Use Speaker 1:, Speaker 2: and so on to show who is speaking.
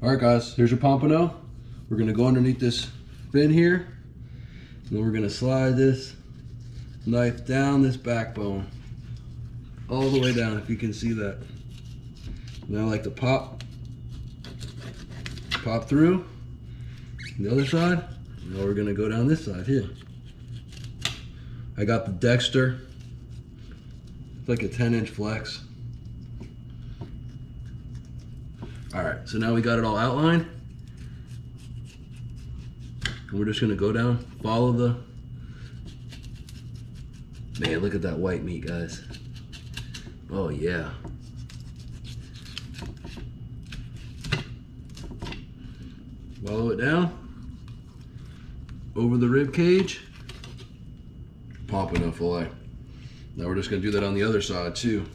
Speaker 1: All right, guys, here's your pompano. We're gonna go underneath this fin here, and then we're gonna slide this knife down this backbone, all the way down, if you can see that. Now I like to pop through the other side. Now we're gonna go down this side here. I got the Dexter. It's like a 10-inch flex. All right, so now we got it all outlined. And we're just gonna go down, follow the, man, look at that white meat, guys. Oh yeah. Follow it down, over the rib cage, pompano fillet. Now we're just gonna do that on the other side too.